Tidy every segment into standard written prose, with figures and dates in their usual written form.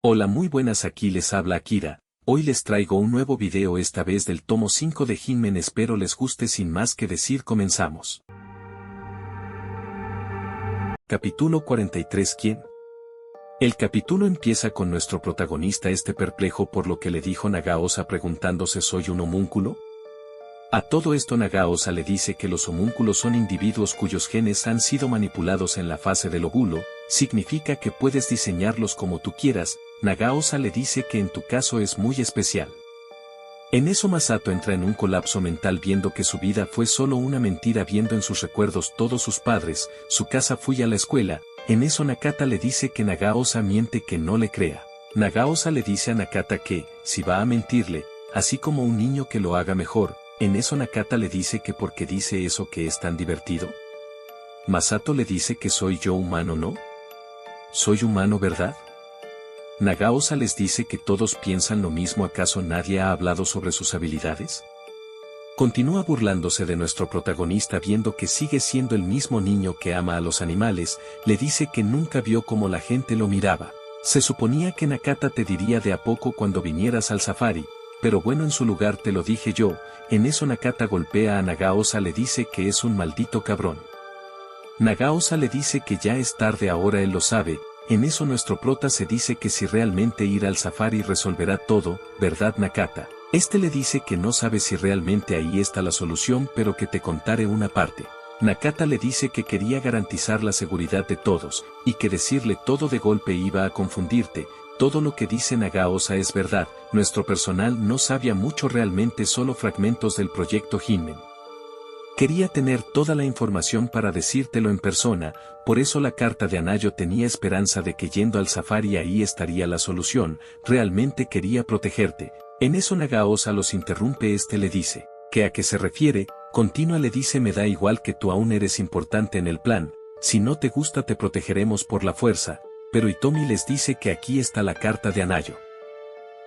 Hola, muy buenas, aquí les habla Akira. Hoy les traigo un nuevo video, esta vez del tomo 5 de Hitman, espero les guste. Sin más que decir, comenzamos. Capítulo 43. ¿Quién? El capítulo empieza con nuestro protagonista perplejo por lo que le dijo Nagaosa, preguntándose: ¿soy un homúnculo? A todo esto Nagaosa le dice que los homúnculos son individuos cuyos genes han sido manipulados en la fase del óvulo, significa que puedes diseñarlos como tú quieras. Nagaosa le dice que en tu caso es muy especial. En eso Masato entra en un colapso mental viendo que su vida fue solo una mentira, viendo en sus recuerdos todos sus padres, su casa, fui a la escuela. En eso Nakata le dice que Nagaosa miente, que no le crea. Nagaosa le dice a Nakata que, si va a mentirle, así como un niño, que lo haga mejor. En eso Nakata le dice que por qué dice eso, que es tan divertido. Masato le dice que soy yo humano, ¿no? Soy humano, ¿verdad? Nagaosa les dice que todos piensan lo mismo, ¿acaso nadie ha hablado sobre sus habilidades? Continúa burlándose de nuestro protagonista viendo que sigue siendo el mismo niño que ama a los animales, le dice que nunca vio cómo la gente lo miraba. Se suponía que Nakata te diría de a poco cuando vinieras al safari, pero bueno, en su lugar te lo dije yo. En eso Nakata golpea a Nagaosa, le dice que es un maldito cabrón. Nagaosa le dice que ya es tarde, ahora él lo sabe. En eso nuestro prota se dice que si realmente ir al safari resolverá todo, ¿verdad, Nakata? Le dice que no sabe si realmente ahí está la solución, pero que te contaré una parte. Nakata le dice que quería garantizar la seguridad de todos, y que decirle todo de golpe iba a confundirte. Todo lo que dice Nagaosa es verdad, nuestro personal no sabía mucho realmente, solo fragmentos del proyecto Hitman. Quería tener toda la información para decírtelo en persona, por eso la carta de Anayo, tenía esperanza de que yendo al safari ahí estaría la solución, realmente quería protegerte. En eso Nagaosa los interrumpe, le dice, ¿que a qué se refiere? Continúa, le dice, me da igual, que tú aún eres importante en el plan, si no te gusta te protegeremos por la fuerza. Pero Hitomi les dice que aquí está la carta de Anayo.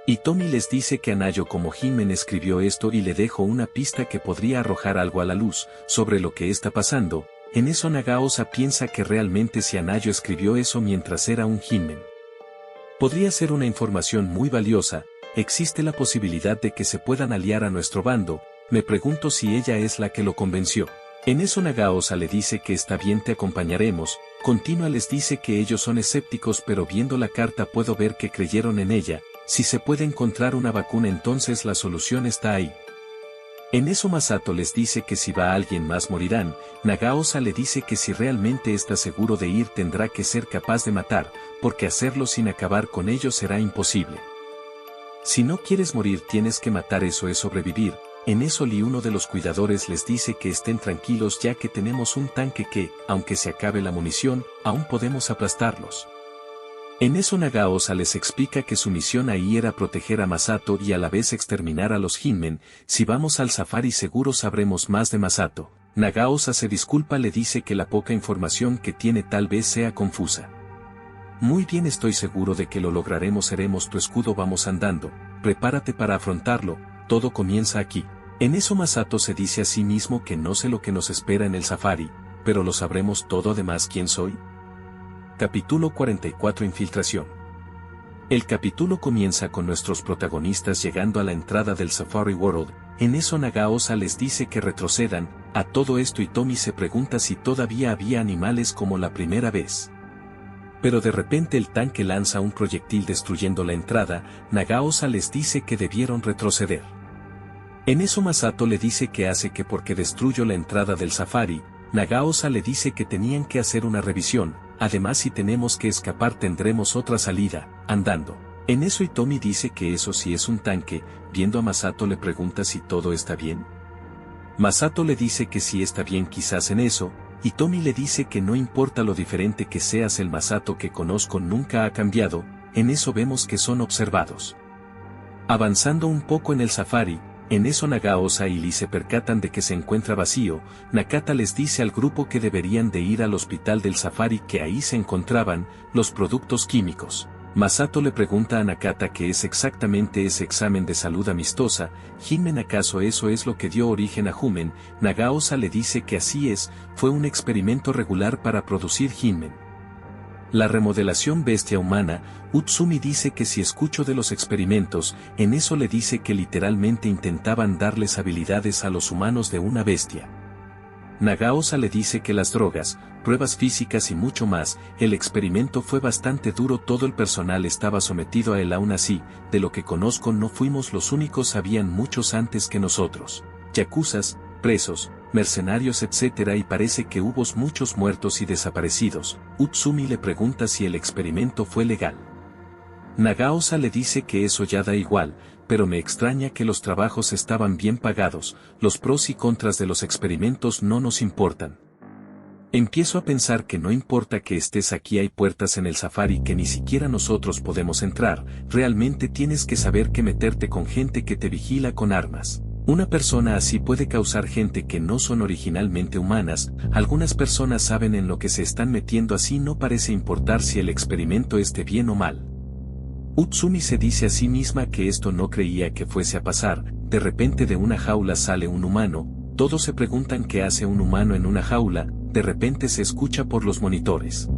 Hitomi les dice que Anayo como Hitman escribió esto y le dejó una pista que podría arrojar algo a la luz sobre lo que está pasando. En eso Nagaosa piensa que realmente si Anayo escribió eso mientras era un Hitman, podría ser una información muy valiosa. Existe la posibilidad de que se puedan aliar a nuestro bando. Me pregunto si ella es la que lo convenció. En eso Nagaosa le dice que está bien, te acompañaremos. Continúa, les dice que ellos son escépticos, pero viendo la carta puedo ver que creyeron en ella. Si se puede encontrar una vacuna, entonces la solución está ahí. En eso Masato les dice que si va alguien más morirán. Nagaosa le dice que si realmente está seguro de ir tendrá que ser capaz de matar, porque hacerlo sin acabar con ellos será imposible. Si no quieres morir tienes que matar, eso es sobrevivir. En eso Lee, uno de los cuidadores, les dice que estén tranquilos ya que tenemos un tanque que, aunque se acabe la munición, aún podemos aplastarlos. En eso Nagaosa les explica que su misión ahí era proteger a Masato y a la vez exterminar a los Hitman. Si vamos al safari seguro sabremos más de Masato. Nagaosa se disculpa, le dice que la poca información que tiene tal vez sea confusa. Muy bien, estoy seguro de que lo lograremos, seremos tu escudo, vamos andando, prepárate para afrontarlo, todo comienza aquí. En eso Masato se dice a sí mismo que no sé lo que nos espera en el safari, pero lo sabremos todo. Además, ¿quién soy? Capítulo 44. Infiltración. El capítulo comienza con nuestros protagonistas llegando a la entrada del Safari World. En eso Nagaosa les dice que retrocedan. A todo esto Hitomi se pregunta si todavía había animales como la primera vez. Pero de repente el tanque lanza un proyectil destruyendo la entrada. Nagaosa les dice que debieron retroceder. En eso Masato le dice que hace que porque destruyó la entrada del safari. Nagaosa le dice que tenían que hacer una revisión. Además, si tenemos que escapar tendremos otra salida, andando. En eso Hitomi dice que eso sí es un tanque. Viendo a Masato le pregunta si todo está bien. Masato le dice que sí está bien. Quizás en eso Hitomi le dice que no importa lo diferente que seas, el Masato que conozco nunca ha cambiado. En eso vemos que son observados. Avanzando un poco en el safari, en eso Nagaosa y Lee se percatan de que se encuentra vacío. Nakata les dice al grupo que deberían de ir al hospital del safari, que ahí se encontraban los productos químicos. Masato le pregunta a Nakata qué es exactamente ese examen de salud amistosa. Hitman, ¿acaso eso es lo que dio origen a Hitman? Nagaosa le dice que así es, fue un experimento regular para producir Hitman. La remodelación bestia humana, Utsumi dice que si escucho de los experimentos, en eso le dice que literalmente intentaban darles habilidades a los humanos de una bestia. Nagaosa le dice que las drogas, pruebas físicas y mucho más, el experimento fue bastante duro, todo el personal estaba sometido a él, aún así, de lo que conozco no fuimos los únicos, habían muchos antes que nosotros. Yakuzas, presos, mercenarios etc. y parece que hubo muchos muertos y desaparecidos. Utsumi le pregunta si el experimento fue legal. Nagaosa le dice que eso ya da igual, pero me extraña que los trabajos estaban bien pagados, los pros y contras de los experimentos no nos importan. Empiezo a pensar que no importa que estés aquí, hay puertas en el safari que ni siquiera nosotros podemos entrar, realmente tienes que saber que meterte con gente que te vigila con armas. Una persona así puede causar gente que no son originalmente humanas, algunas personas saben en lo que se están metiendo, así no parece importar si el experimento esté bien o mal. Utsumi se dice a sí misma que esto no creía que fuese a pasar, de repente de una jaula sale un humano, todos se preguntan qué hace un humano en una jaula, de repente se escucha por los monitores.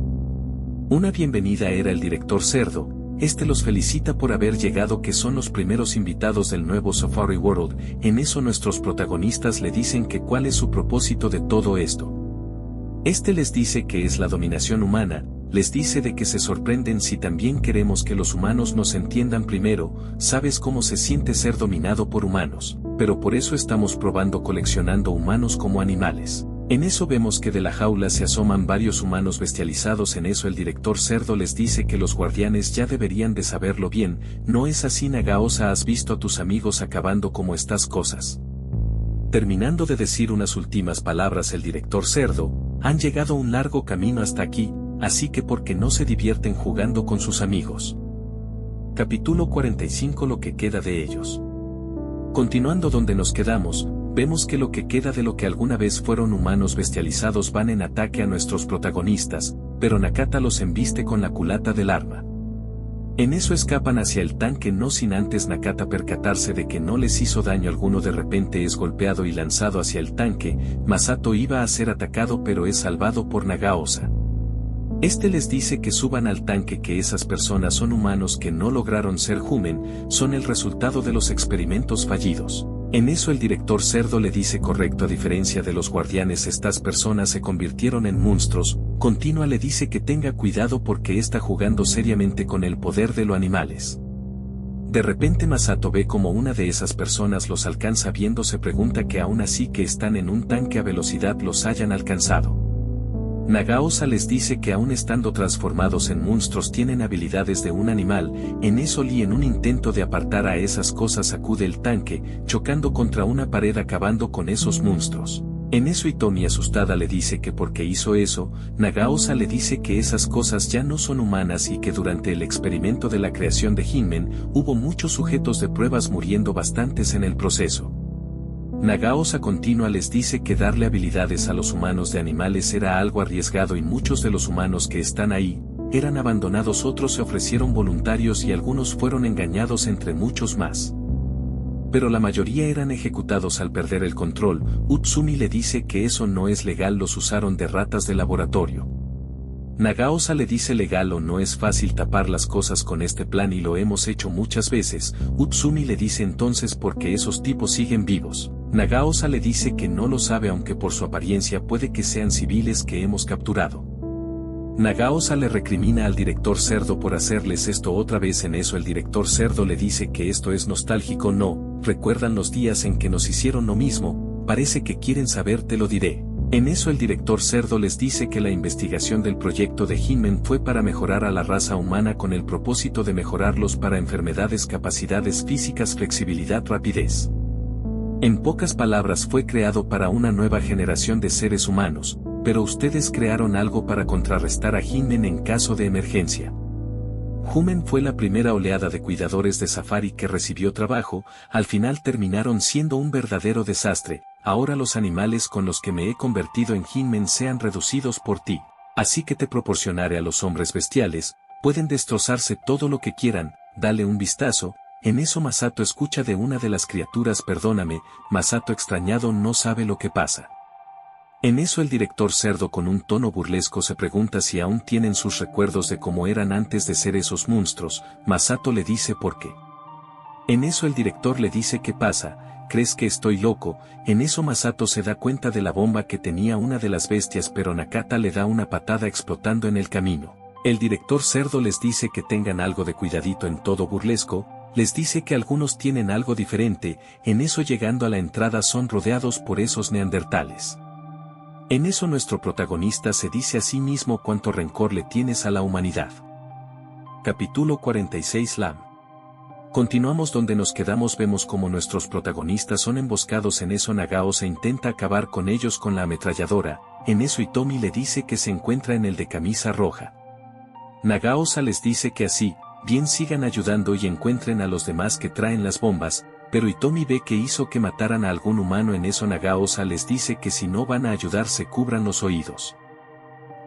Una bienvenida era el director Cerdo, este los felicita por haber llegado, que son los primeros invitados del nuevo Safari World, en eso nuestros protagonistas le dicen que cuál es su propósito de todo esto. Este les dice que es la dominación humana, les dice de que se sorprenden si también queremos que los humanos nos entiendan primero, sabes cómo se siente ser dominado por humanos, pero por eso estamos probando coleccionando humanos como animales. En eso vemos que de la jaula se asoman varios humanos bestializados, en eso el director Cerdo les dice que los guardianes ya deberían de saberlo bien, ¿no es así Nagaosa? ¿Has visto a tus amigos acabando como estas cosas? Terminando de decir unas últimas palabras el director Cerdo, han llegado un largo camino hasta aquí, así que ¿por qué no se divierten jugando con sus amigos? Capítulo 45. Lo que queda de ellos. Continuando donde nos quedamos, vemos que lo que queda de lo que alguna vez fueron humanos bestializados van en ataque a nuestros protagonistas, pero Nakata los embiste con la culata del arma. En eso escapan hacia el tanque, no sin antes Nakata percatarse de que no les hizo daño alguno. De repente es golpeado y lanzado hacia el tanque. Masato iba a ser atacado pero es salvado por Nagaosa. Este les dice que suban al tanque, que esas personas son humanos que no lograron ser Humen, son el resultado de los experimentos fallidos. En eso el director Cerdo le dice correcto, a diferencia de los guardianes estas personas se convirtieron en monstruos. Continúa, le dice que tenga cuidado porque está jugando seriamente con el poder de los animales. De repente Masato ve como una de esas personas los alcanza viendo, se pregunta que aún así que están en un tanque a velocidad los hayan alcanzado. Nagaosa les dice que aún estando transformados en monstruos tienen habilidades de un animal. En eso Lee, en un intento de apartar a esas cosas, sacude el tanque, chocando contra una pared acabando con esos monstruos. En eso Hitomi asustada le dice que por qué hizo eso. Nagaosa le dice que esas cosas ya no son humanas y que durante el experimento de la creación de Hinmen hubo muchos sujetos de pruebas muriendo, bastantes en el proceso. Nagaosa continúa, les dice que darle habilidades a los humanos de animales era algo arriesgado y muchos de los humanos que están ahí eran abandonados, otros se ofrecieron voluntarios y algunos fueron engañados entre muchos más. Pero la mayoría eran ejecutados al perder el control. Utsumi le dice que eso no es legal, los usaron de ratas de laboratorio. Nagaosa le dice legal o no, es fácil tapar las cosas con este plan y lo hemos hecho muchas veces. Utsumi le dice entonces por qué esos tipos siguen vivos. Nagaosa le dice que no lo sabe, aunque por su apariencia puede que sean civiles que hemos capturado. Nagaosa le recrimina al director Cerdo por hacerles esto otra vez. En eso el director Cerdo le dice que esto es nostálgico, no, recuerdan los días en que nos hicieron lo mismo, parece que quieren saber, te lo diré. En eso el director Cerdo les dice que la investigación del proyecto de Hinmen fue para mejorar a la raza humana con el propósito de mejorarlos para enfermedades, capacidades físicas, flexibilidad, rapidez. En pocas palabras, fue creado para una nueva generación de seres humanos, pero ustedes crearon algo para contrarrestar a Hinmen en caso de emergencia. Humen fue la primera oleada de cuidadores de safari que recibió trabajo, al final terminaron siendo un verdadero desastre. Ahora los animales con los que me he convertido en Hinmen sean reducidos por ti. Así que te proporcionaré a los hombres bestiales, pueden destrozarse todo lo que quieran, dale un vistazo. En eso Masato escucha de una de las criaturas, perdóname. Masato extrañado no sabe lo que pasa. En eso el director cerdo con un tono burlesco se pregunta si aún tienen sus recuerdos de cómo eran antes de ser esos monstruos. Masato le dice por qué. En eso el director le dice ¿qué pasa? ¿Crees que estoy loco? En eso Masato se da cuenta de la bomba que tenía una de las bestias, pero Nakata le da una patada explotando en el camino. El director cerdo les dice que tengan algo de cuidadito. En todo burlesco, les dice que algunos tienen algo diferente. En eso llegando a la entrada son rodeados por esos neandertales. En eso nuestro protagonista se dice a sí mismo cuánto rencor le tienes a la humanidad. Capítulo 46 Lam. Continuamos donde nos quedamos. Vemos como nuestros protagonistas son emboscados. En eso Nagaosa intenta acabar con ellos con la ametralladora. En eso Hitomi le dice que se encuentra en el de camisa roja. Nagaosa les dice que así, bien sigan ayudando y encuentren a los demás que traen las bombas, pero Hitomi ve que hizo que mataran a algún humano. En eso Nagaosa les dice que si no van a ayudar se cubran los oídos.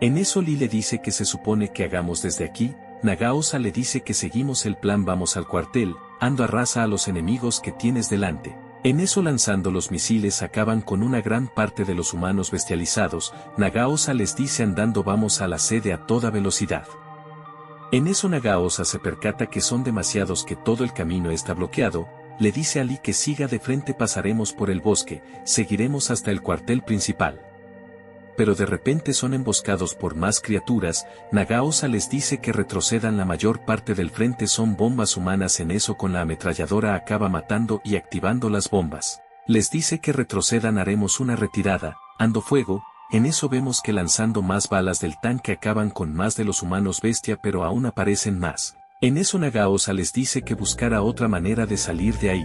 En eso Lee le dice que se supone que hagamos desde aquí. Nagaosa le dice que seguimos el plan. Vamos al cuartel, ando arrasa a los enemigos que tienes delante. En eso lanzando los misiles acaban con una gran parte de los humanos bestializados. Nagaosa les dice andando vamos a la sede a toda velocidad. En eso Nagaosa se percata que son demasiados, que todo el camino está bloqueado. Le dice a Lee que siga de frente, pasaremos por el bosque, seguiremos hasta el cuartel principal. Pero de repente son emboscados por más criaturas. Nagaosa les dice que retrocedan, la mayor parte del frente son bombas humanas. En eso con la ametralladora acaba matando y activando las bombas. Les dice que retrocedan, haremos una retirada, ando fuego. En eso vemos que lanzando más balas del tanque acaban con más de los humanos bestia, pero aún aparecen más. En eso Nagaosa les dice que buscara otra manera de salir de ahí.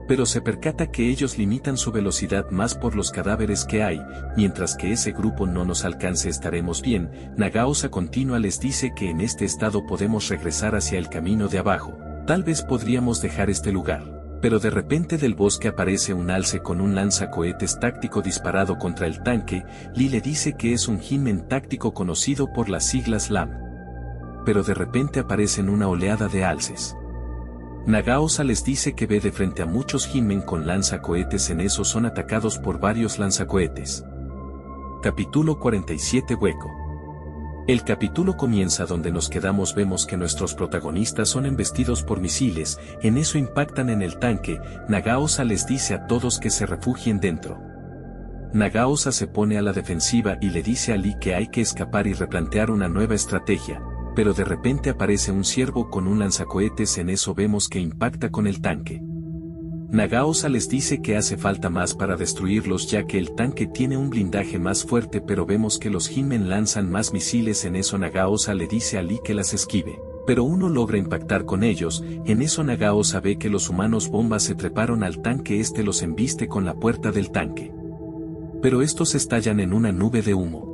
Pero se percata que ellos limitan su velocidad más por los cadáveres que hay. Mientras que ese grupo no nos alcance estaremos bien. Nagaosa continúa, les dice que en este estado podemos regresar hacia el camino de abajo. Tal vez podríamos dejar este lugar. Pero de repente del bosque aparece un alce con un lanzacohetes táctico disparado contra el tanque. Lee le dice que es un Hinmen táctico conocido por las siglas LAM. Pero de repente aparecen una oleada de alces. Nagaosa les dice que ve de frente a muchos Hinmen con lanzacohetes. En eso son atacados por varios lanzacohetes. Capítulo 47 Hueco. El capítulo comienza donde nos quedamos. Vemos que nuestros protagonistas son embestidos por misiles. En eso impactan en el tanque. Nagaosa les dice a todos que se refugien dentro. Nagaosa se pone a la defensiva y le dice a Lee que hay que escapar y replantear una nueva estrategia. Pero de repente aparece un ciervo con un lanzacohetes. En eso vemos que impacta con el tanque. Nagaosa les dice que hace falta más para destruirlos, ya que el tanque tiene un blindaje más fuerte, pero vemos que los Hinmen lanzan más misiles. En eso Nagaosa le dice a Lee que las esquive, pero uno logra impactar con ellos. En eso Nagaosa ve que los humanos bombas se treparon al tanque, los embiste con la puerta del tanque. Pero estos estallan en una nube de humo.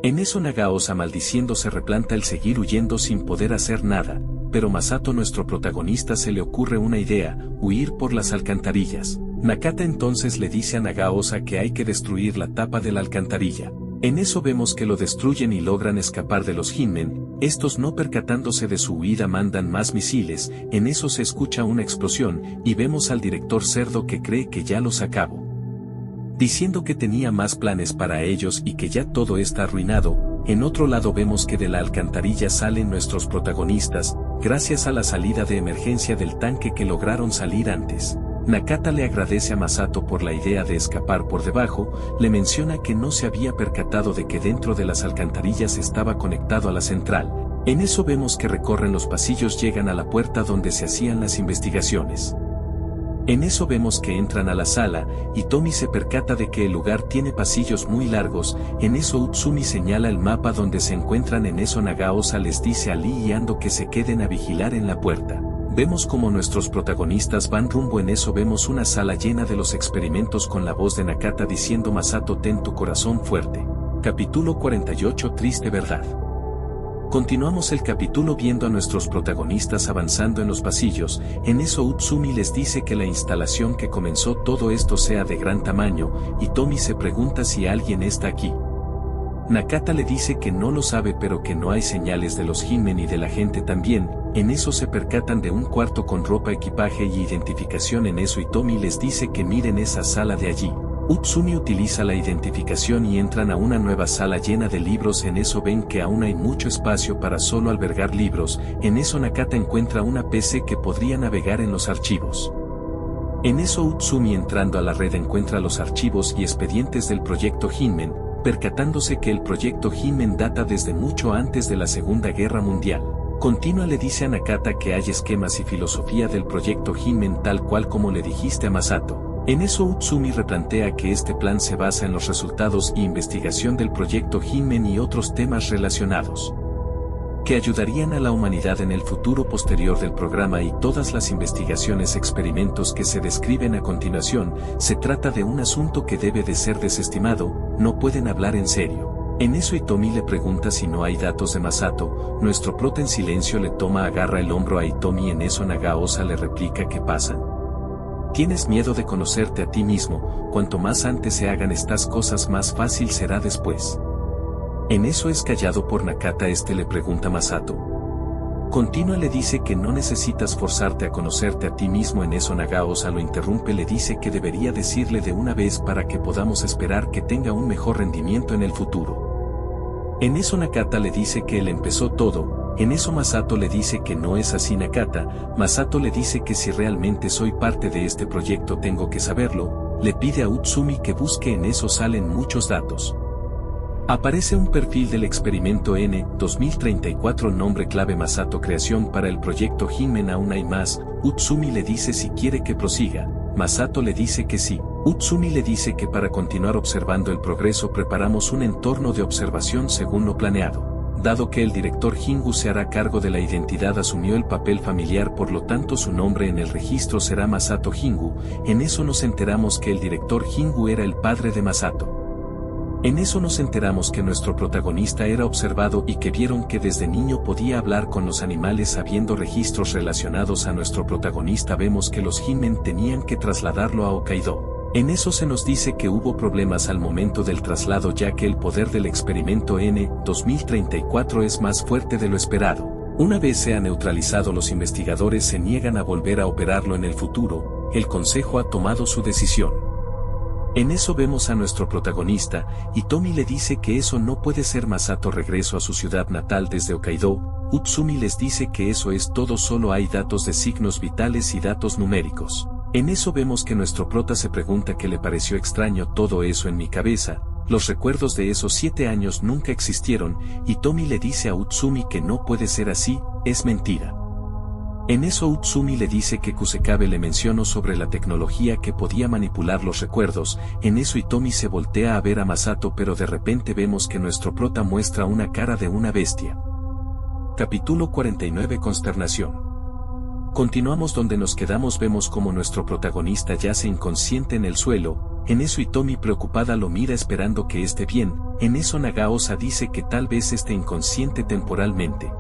En eso Nagaosa maldiciendo se replanta el seguir huyendo sin poder hacer nada, pero Masato nuestro protagonista se le ocurre una idea, huir por las alcantarillas. Nakata entonces le dice a Nagaosa que hay que destruir la tapa de la alcantarilla. En eso vemos que lo destruyen y logran escapar de los Hinmen. Estos no percatándose de su huida mandan más misiles. En eso se escucha una explosión y vemos al director cerdo que cree que ya los acabó, diciendo que tenía más planes para ellos y que ya todo está arruinado. En otro lado vemos que de la alcantarilla salen nuestros protagonistas, gracias a la salida de emergencia del tanque que lograron salir antes. Nakata le agradece a Masato por la idea de escapar por debajo, le menciona que no se había percatado de que dentro de las alcantarillas estaba conectado a la central. En eso vemos que recorren los pasillos, llegan a la puerta donde se hacían las investigaciones. En eso vemos que entran a la sala, y Tomi se percata de que el lugar tiene pasillos muy largos. En eso Utsumi señala el mapa donde se encuentran. En eso Nagaosa les dice a Lee y Ando que se queden a vigilar en la puerta. Vemos como nuestros protagonistas van rumbo. En eso vemos una sala llena de los experimentos con la voz de Nakata diciendo Masato, ten tu corazón fuerte. Capítulo 48 Triste verdad. Continuamos el capítulo viendo a nuestros protagonistas avanzando en los pasillos. En eso Utsumi les dice que la instalación que comenzó todo esto sea de gran tamaño, y Tomi se pregunta si alguien está aquí. Nakata le dice que no lo sabe, pero que no hay señales de los Hinmen y de la gente también. En eso se percatan de un cuarto con ropa, equipaje y identificación. En eso Tomi les dice que miren esa sala de allí. Utsumi utiliza la identificación y entran a una nueva sala llena de libros. En eso ven que aún hay mucho espacio para solo albergar libros. En eso Nakata encuentra una PC que podría navegar en los archivos. En eso Utsumi entrando a la red encuentra los archivos y expedientes del proyecto Hinmen, percatándose que el proyecto Hinmen data desde mucho antes de la Segunda Guerra Mundial. Continua le dice a Nakata que hay esquemas y filosofía del proyecto Hinmen tal cual como le dijiste a Masato. En eso Utsumi replantea que este plan se basa en los resultados y investigación del proyecto Hinmen y otros temas relacionados que ayudarían a la humanidad en el futuro posterior del programa y todas las investigaciones experimentos que se describen a continuación. Se trata de un asunto que debe de ser desestimado, no pueden hablar en serio. En eso Hitomi le pregunta si no hay datos de Masato. Nuestro prota en silencio le agarra el hombro a Hitomi. En eso Nagaosa le replica: ¿qué pasa? Tienes miedo de conocerte a ti mismo. Cuanto más antes se hagan estas cosas más fácil será después. En eso es callado por Nakata. Le pregunta a Masato. Continua le dice que no necesitas forzarte a conocerte a ti mismo. En eso Nagaosa lo interrumpe, le dice que debería decirle de una vez para que podamos esperar que tenga un mejor rendimiento en el futuro. En eso Nakata le dice que él empezó todo. En eso Masato le dice que no es así. Masato le dice que si realmente soy parte de este proyecto tengo que saberlo. Le pide a Utsumi que busque. En eso salen muchos datos. Aparece un perfil del experimento N-2034, nombre clave Masato, creación para el proyecto Hinmen. Aún hay más. Utsumi le dice si quiere que prosiga. Masato le dice que sí. Utsumi le dice que para continuar observando el progreso preparamos un entorno de observación según lo planeado. Dado que el director Hingu se hará cargo de la identidad, asumió el papel familiar, por lo tanto su nombre en el registro será Masato Hingu. En eso nos enteramos que el director Hingu era el padre de Masato. En eso nos enteramos que nuestro protagonista era observado y que vieron que desde niño podía hablar con los animales. Habiendo registros relacionados a nuestro protagonista, vemos que los Hinmen tenían que trasladarlo a Hokkaido. En eso se nos dice que hubo problemas al momento del traslado, ya que el poder del experimento N-2034 es más fuerte de lo esperado. Una vez sea neutralizado, los investigadores se niegan a volver a operarlo en el futuro. El consejo ha tomado su decisión. En eso vemos a nuestro protagonista, y Hitomi le dice que eso no puede ser. Masato regresó a su ciudad natal desde Hokkaido. Utsumi les dice que eso es todo, solo hay datos de signos vitales y datos numéricos. En eso vemos que nuestro prota se pregunta qué le pareció extraño todo eso en mi cabeza. Los recuerdos de esos 7 años nunca existieron. Hitomi le dice a Utsumi que no puede ser así, es mentira. En eso Utsumi le dice que Kusekabe le mencionó sobre la tecnología que podía manipular los recuerdos. En eso Hitomi se voltea a ver a Masato, pero de repente vemos que nuestro prota muestra una cara de una bestia. Capítulo 49: Consternación. Continuamos donde nos quedamos. Vemos como nuestro protagonista yace inconsciente en el suelo. En eso Hitomi preocupada lo mira esperando que esté bien. En eso Nagaosa dice que tal vez esté inconsciente temporalmente.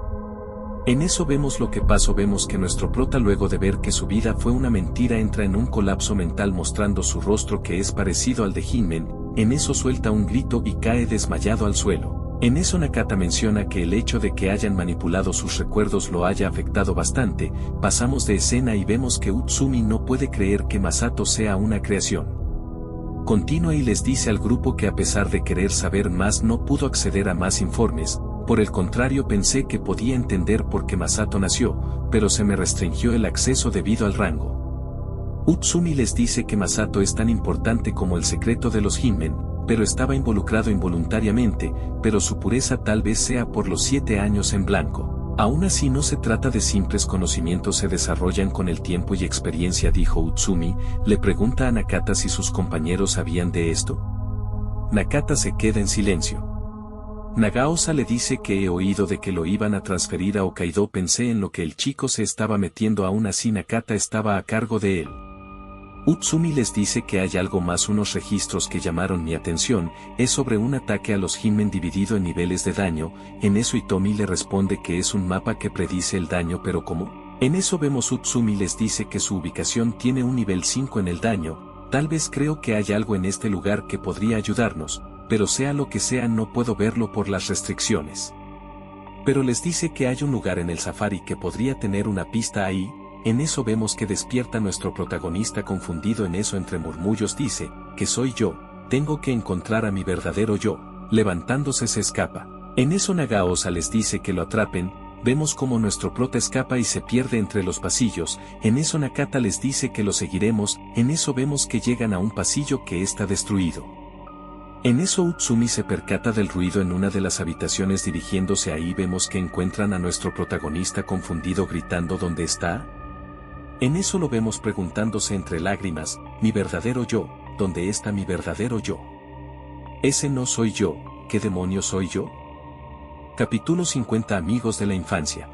En eso vemos lo que pasó. Vemos que nuestro prota, luego de ver que su vida fue una mentira, entra en un colapso mental mostrando su rostro que es parecido al de Hinmen. En eso suelta un grito y cae desmayado al suelo. En eso Nakata menciona que el hecho de que hayan manipulado sus recuerdos lo haya afectado bastante. Pasamos de escena y vemos que Utsumi no puede creer que Masato sea una creación. Continúa y les dice al grupo que a pesar de querer saber más no pudo acceder a más informes. Por el contrario, pensé que podía entender por qué Masato nació, pero se me restringió el acceso debido al rango. Utsumi les dice que Masato es tan importante como el secreto de los Hinmen, pero estaba involucrado involuntariamente, pero su pureza tal vez sea por los 7 años en blanco. Aún así no se trata de simples conocimientos, se desarrollan con el tiempo y experiencia, dijo Utsumi. Le pregunta a Nakata si sus compañeros sabían de esto. Nakata se queda en silencio. Nagaosa le dice que he oído de que lo iban a transferir a Hokkaido. Pensé en lo que el chico se estaba metiendo, aún así Nakata estaba a cargo de él. Utsumi les dice que hay algo más, unos registros que llamaron mi atención, es sobre un ataque a los Hinmen dividido en niveles de daño. En eso Hitomi le responde que es un mapa que predice el daño, pero ¿cómo? En eso vemos Utsumi les dice que su ubicación tiene un nivel 5 en el daño. Tal vez creo que hay algo en este lugar que podría ayudarnos, pero sea lo que sea no puedo verlo por las restricciones. Pero les dice que hay un lugar en el safari que podría tener una pista ahí. en eso vemos que despierta nuestro protagonista confundido. En eso entre murmullos dice, que soy yo, tengo que encontrar a mi verdadero yo. Levantándose se escapa. En eso Nagaosa les dice que lo atrapen. Vemos como nuestro prota escapa y se pierde entre los pasillos. En eso Nakata les dice que lo seguiremos. En eso vemos que llegan a un pasillo que está destruido. En eso Utsumi se percata del ruido en una de las habitaciones. Dirigiéndose ahí vemos que encuentran a nuestro protagonista confundido gritando ¿dónde está? En eso lo vemos preguntándose entre lágrimas, mi verdadero yo, ¿dónde está mi verdadero yo? Ese no soy yo, ¿qué demonios soy yo? Capítulo 50 Amigos de la infancia.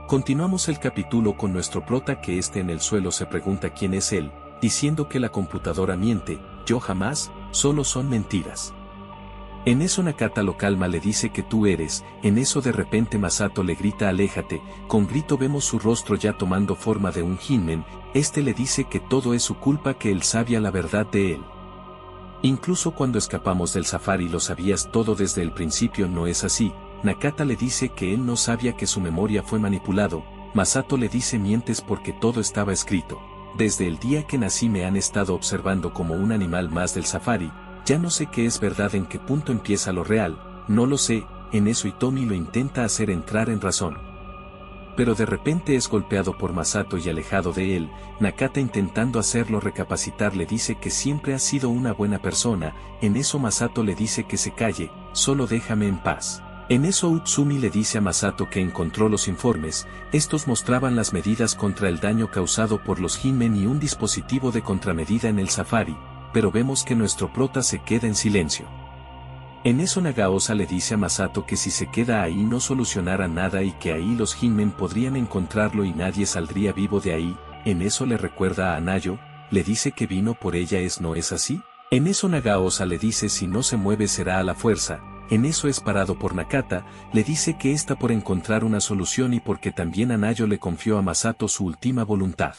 Continuamos el capítulo con nuestro prota que en el suelo se pregunta quién es él, diciendo que la computadora miente, yo jamás, solo son mentiras. En eso Nakata lo calma, le dice que tú eres. En eso de repente Masato le grita aléjate. Con grito vemos su rostro ya tomando forma de un Hinmen. Le dice que todo es su culpa, que él sabía la verdad de él. Incluso cuando escapamos del safari lo sabías todo desde el principio. No es así. Nakata le dice que él no sabía, que su memoria fue manipulado. Masato le dice mientes porque todo estaba escrito. Desde el día que nací me han estado observando como un animal más del safari. Ya no sé qué es verdad, en qué punto empieza lo real, no lo sé. En eso Hitomi lo intenta hacer entrar en razón. Pero de repente es golpeado por Masato y alejado de él. Nakata intentando hacerlo recapacitar le dice que siempre ha sido una buena persona. En eso Masato le dice que se calle, solo déjame en paz. En eso Utsumi le dice a Masato que encontró los informes. Estos mostraban las medidas contra el daño causado por los Hinmen y un dispositivo de contramedida en el safari. Pero vemos que nuestro prota se queda en silencio. En eso Nagaosa le dice a Masato que si se queda ahí no solucionará nada y que ahí los Hinmen podrían encontrarlo y nadie saldría vivo de ahí. En eso le recuerda a Anayo, le dice que vino por ella, ¿no es así? En eso Nagaosa le dice si no se mueve será a la fuerza. En eso es parado por Nakata, le dice que está por encontrar una solución y porque también Anayo le confió a Masato su última voluntad.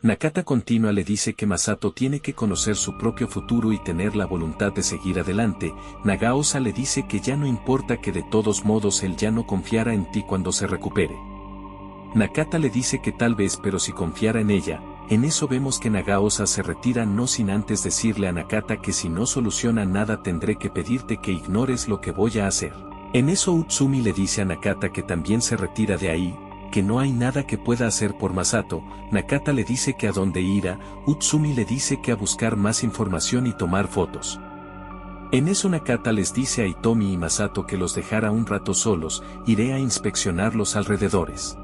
Nakata continúa, le dice que Masato tiene que conocer su propio futuro y tener la voluntad de seguir adelante. Nagaosa le dice que ya no importa, que de todos modos él ya no confiara en ti cuando se recupere. Nakata le dice que tal vez, pero si confiara en ella. En eso vemos que Nagaosa se retira, no sin antes decirle a Nakata que si no soluciona nada tendré que pedirte que ignores lo que voy a hacer. En eso Utsumi le dice a Nakata que también se retira de ahí, que no hay nada que pueda hacer por Masato. Nakata le dice que a dónde irá. Utsumi le dice que a buscar más información y tomar fotos. En eso Nakata les dice a Hitomi y Masato que los dejara un rato solos, iré a inspeccionar los alrededores.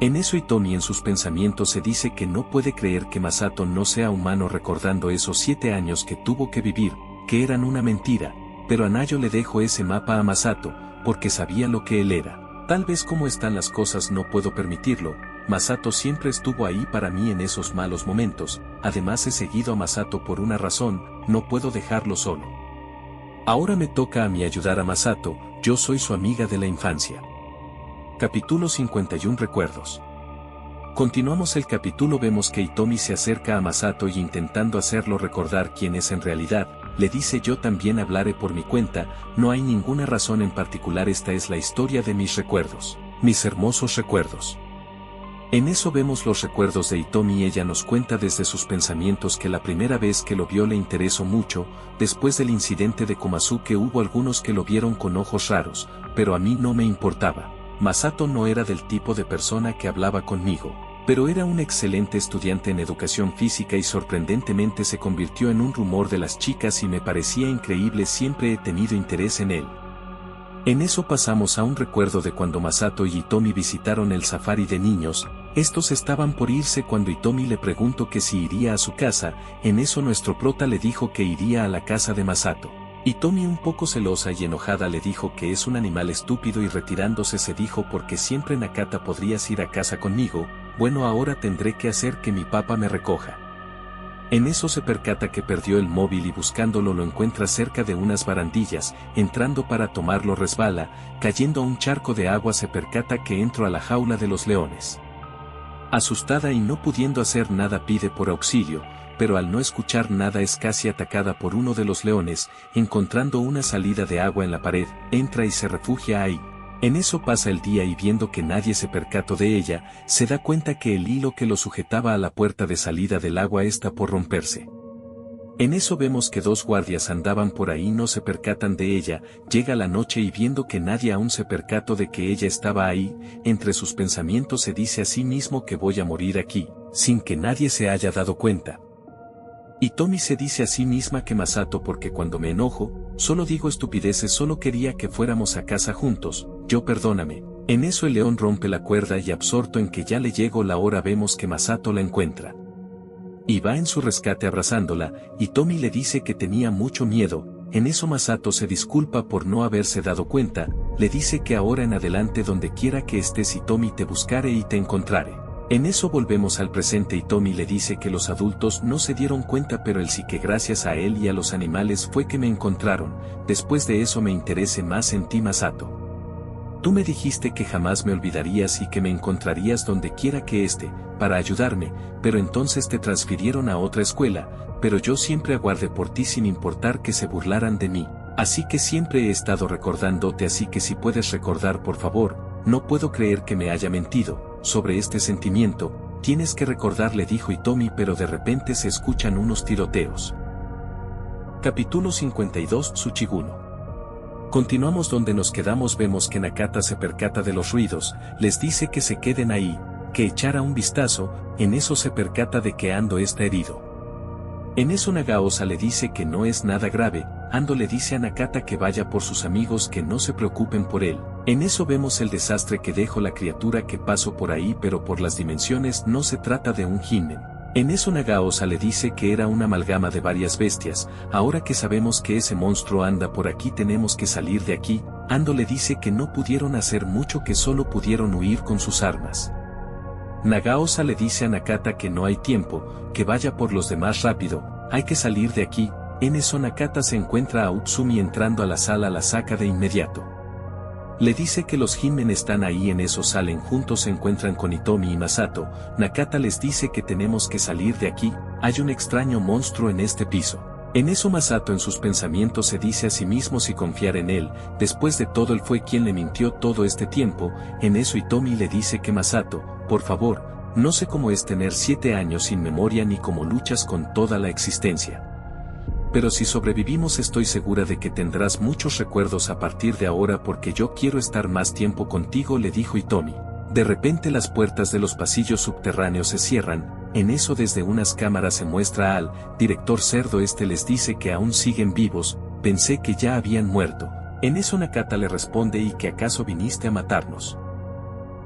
En eso Hitomi en sus pensamientos se dice que no puede creer que Masato no sea humano, recordando esos 7 años que tuvo que vivir, que eran una mentira, pero Anayo le dejó ese mapa a Masato, porque sabía lo que él era. Tal vez como están las cosas no puedo permitirlo, Masato siempre estuvo ahí para mí en esos malos momentos, además he seguido a Masato por una razón, no puedo dejarlo solo. Ahora me toca a mí ayudar a Masato, yo soy su amiga de la infancia. Capítulo 51 Recuerdos. Continuamos el capítulo, vemos que Hitomi se acerca a Masato y intentando hacerlo recordar quién es en realidad, le dice yo también hablaré por mi cuenta, no hay ninguna razón en particular, esta es la historia de mis recuerdos, mis hermosos recuerdos. En eso vemos los recuerdos de Hitomi, ella nos cuenta desde sus pensamientos que la primera vez que lo vio le interesó mucho, después del incidente de Komazuke hubo algunos que lo vieron con ojos raros, pero a mí no me importaba. Masato no era del tipo de persona que hablaba conmigo, pero era un excelente estudiante en educación física y sorprendentemente se convirtió en un rumor de las chicas y me parecía increíble, siempre he tenido interés en él. En eso pasamos a un recuerdo de cuando Masato y Hitomi visitaron el safari de niños, estos estaban por irse cuando Hitomi le preguntó que si iría a su casa, en eso nuestro prota le dijo que iría a la casa de Masato. Hitomi un poco celosa y enojada le dijo que es un animal estúpido y retirándose se dijo porque siempre Nakata podrías ir a casa conmigo, bueno ahora tendré que hacer que mi papá me recoja. En eso se percata que perdió el móvil y buscándolo lo encuentra cerca de unas barandillas, entrando para tomarlo resbala, cayendo a un charco de agua se percata que entró a la jaula de los leones. Asustada y no pudiendo hacer nada pide por auxilio, pero al no escuchar nada es casi atacada por uno de los leones, encontrando una salida de agua en la pared, entra y se refugia ahí. En eso pasa el día y viendo que nadie se percató de ella, se da cuenta que el hilo que lo sujetaba a la puerta de salida del agua está por romperse. En eso vemos que 2 guardias andaban por ahí, no se percatan de ella, llega la noche y viendo que nadie aún se percató de que ella estaba ahí, entre sus pensamientos se dice a sí mismo que voy a morir aquí, sin que nadie se haya dado cuenta. Hitomi se dice a sí misma que Masato porque cuando me enojo, solo digo estupideces, solo quería que fuéramos a casa juntos, yo perdóname. En eso el león rompe la cuerda y absorto en que ya le llegó la hora vemos que Masato la encuentra. Y va en su rescate abrazándola, y Hitomi le dice que tenía mucho miedo. En eso Masato se disculpa por no haberse dado cuenta, le dice que ahora en adelante donde quiera que estés Hitomi te buscaré y te encontraré. En eso volvemos al presente y Hitomi le dice que los adultos no se dieron cuenta pero él sí, que gracias a él y a los animales fue que me encontraron, después de eso me interese más en ti Masato. Tú me dijiste que jamás me olvidarías y que me encontrarías donde quiera que esté, para ayudarme, pero entonces te transfirieron a otra escuela, pero yo siempre aguardé por ti sin importar que se burlaran de mí, así que siempre he estado recordándote, así que si puedes recordar por favor, no puedo creer que me haya mentido, sobre este sentimiento, tienes que recordar le dijo Hitomi pero de repente se escuchan unos tiroteos. Capítulo 52 Tsuchigumo. Continuamos donde nos quedamos, vemos que Nakata se percata de los ruidos, les dice que se queden ahí, que echara un vistazo, en eso se percata de que Ando está herido. En eso Nagaosa le dice que no es nada grave, Ando le dice a Nakata que vaya por sus amigos, que no se preocupen por él. En eso vemos el desastre que dejó la criatura que pasó por ahí, pero por las dimensiones no se trata de un hinmen. En eso Nagaosa le dice que era una amalgama de varias bestias, ahora que sabemos que ese monstruo anda por aquí tenemos que salir de aquí. Ando le dice que no pudieron hacer mucho, que solo pudieron huir con sus armas. Nagaosa le dice a Nakata que no hay tiempo, que vaya por los demás rápido, hay que salir de aquí. En eso Nakata se encuentra a Utsumi entrando a la sala, la saca de inmediato. Le dice que los Hinmen están ahí, en eso salen juntos, se encuentran con Hitomi y Masato. Nakata les dice que tenemos que salir de aquí, hay un extraño monstruo en este piso. En eso Masato en sus pensamientos se dice a sí mismo si confiar en él, después de todo él fue quien le mintió todo este tiempo. En eso Hitomi le dice que Masato, por favor, no sé cómo es tener 7 años sin memoria ni cómo luchas con toda la existencia. Pero si sobrevivimos estoy segura de que tendrás muchos recuerdos a partir de ahora porque yo quiero estar más tiempo contigo le dijo Hitomi. De repente las puertas de los pasillos subterráneos se cierran, en eso desde unas cámaras se muestra al director cerdo, este les dice que aún siguen vivos, pensé que ya habían muerto. En eso Nakata le responde y que acaso viniste a matarnos.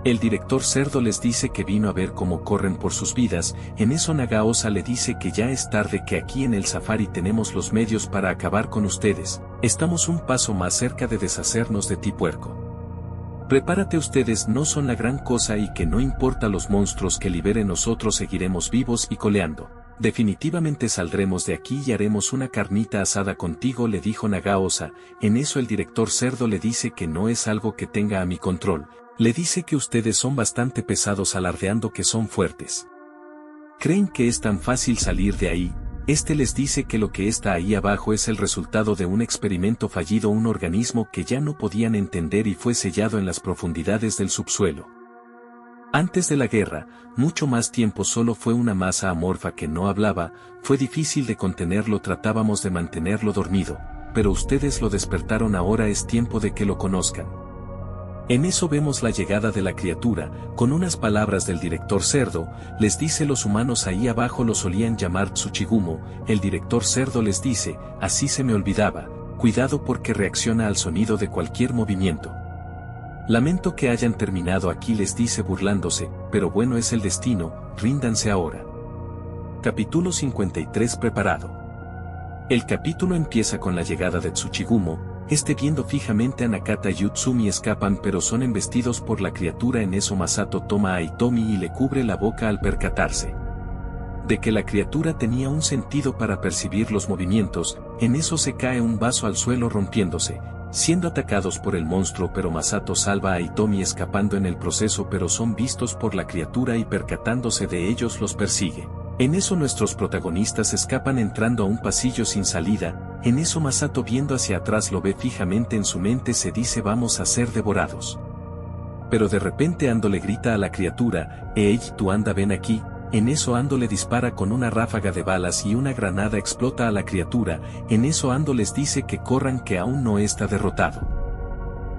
El director cerdo les dice que vino a ver cómo corren por sus vidas. En eso Nagaosa le dice que ya es tarde, que aquí en el safari tenemos los medios para acabar con ustedes, estamos un paso más cerca de deshacernos de ti puerco. Prepárate, ustedes no son la gran cosa y que no importa los monstruos que liberen nosotros seguiremos vivos y coleando. Definitivamente saldremos de aquí y haremos una carnita asada contigo le dijo Nagaosa. En eso el director cerdo le dice que no es algo que tenga a mi control. Le dice que ustedes son bastante pesados alardeando que son fuertes. ¿Creen que es tan fácil salir de ahí? Este les dice que lo que está ahí abajo es el resultado de un experimento fallido, un organismo que ya no podían entender y fue sellado en las profundidades del subsuelo. Antes de la guerra, mucho más tiempo solo fue una masa amorfa que no hablaba, fue difícil de contenerlo, tratábamos de mantenerlo dormido, pero ustedes lo despertaron, ahora es tiempo de que lo conozcan. En eso vemos la llegada de la criatura, con unas palabras del director cerdo, les dice los humanos ahí abajo lo solían llamar Tsuchigumo, el director cerdo les dice, así se me olvidaba, cuidado porque reacciona al sonido de cualquier movimiento. Lamento que hayan terminado aquí les dice burlándose, pero bueno es el destino, ríndanse ahora. Capítulo 53 preparado. El capítulo empieza con la llegada de Tsuchigumo. Viendo fijamente a Nakata y Utsumi escapan pero son embestidos por la criatura. En eso Masato toma a Hitomi y le cubre la boca al percatarse de que la criatura tenía un sentido para percibir los movimientos. En eso se cae un vaso al suelo rompiéndose, siendo atacados por el monstruo, pero Masato salva a Hitomi escapando en el proceso, pero son vistos por la criatura y percatándose de ellos los persigue. En eso nuestros protagonistas escapan entrando a un pasillo sin salida. En eso Masato viendo hacia atrás lo ve fijamente en su mente se dice vamos a ser devorados. Pero de repente Ando le grita a la criatura, «Ey, tú anda ven aquí». En eso Ando le dispara con una ráfaga de balas y una granada explota a la criatura, en eso Ando les dice que corran que aún no está derrotado.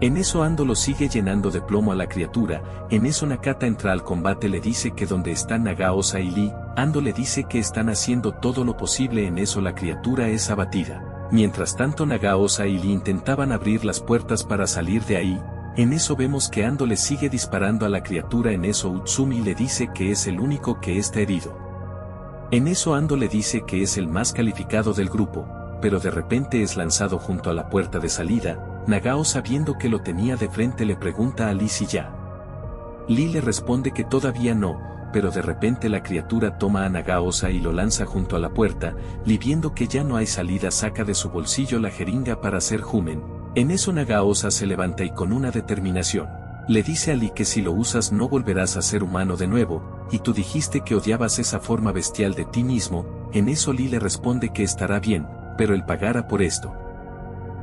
En eso Ando lo sigue llenando de plomo a la criatura, en eso Nakata entra al combate le dice que donde están Nagaosa y Lee, Ando le dice que están haciendo todo lo posible en eso la criatura es abatida. Mientras tanto Nagaosa y Lee intentaban abrir las puertas para salir de ahí. En eso vemos que Ando le sigue disparando a la criatura en eso Utsumi le dice que es el único que está herido. En eso Ando le dice que es el más calificado del grupo, pero de repente es lanzado junto a la puerta de salida, Nagao sabiendo que lo tenía de frente le pregunta a Lee si ya. Lee le responde que todavía no, pero de repente la criatura toma a Nagaosa y lo lanza junto a la puerta, Lee viendo que ya no hay salida saca de su bolsillo la jeringa para hacer jumen. En eso Nagaosa se levanta y con una determinación, le dice a Lee que si lo usas no volverás a ser humano de nuevo, y tú dijiste que odiabas esa forma bestial de ti mismo, en eso Lee le responde que estará bien, pero él pagará por esto.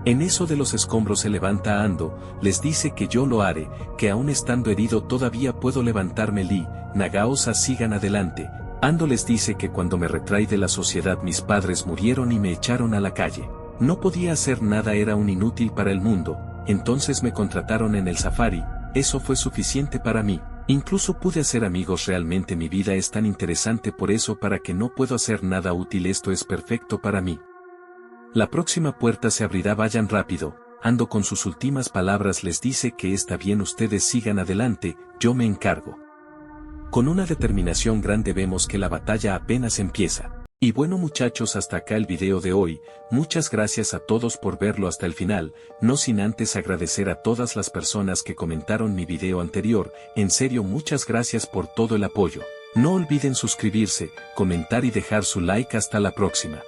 En eso de los escombros se levanta Ando, les dice que yo lo haré, que aún estando herido todavía puedo levantarme Lee, Nagaosa sigan adelante, Ando les dice que cuando me retraí de la sociedad mis padres murieron y me echaron a la calle. No podía hacer nada era un inútil para el mundo, entonces me contrataron en el safari, eso fue suficiente para mí, incluso pude hacer amigos realmente mi vida es tan interesante por eso para que no puedo hacer nada útil esto es perfecto para mí. La próxima puerta se abrirá vayan rápido, Ando con sus últimas palabras les dice que está bien ustedes sigan adelante, yo me encargo. Con una determinación grande vemos que la batalla apenas empieza. Y bueno muchachos hasta acá el video de hoy, muchas gracias a todos por verlo hasta el final, no sin antes agradecer a todas las personas que comentaron mi video anterior, en serio muchas gracias por todo el apoyo. No olviden suscribirse, comentar y dejar su like hasta la próxima.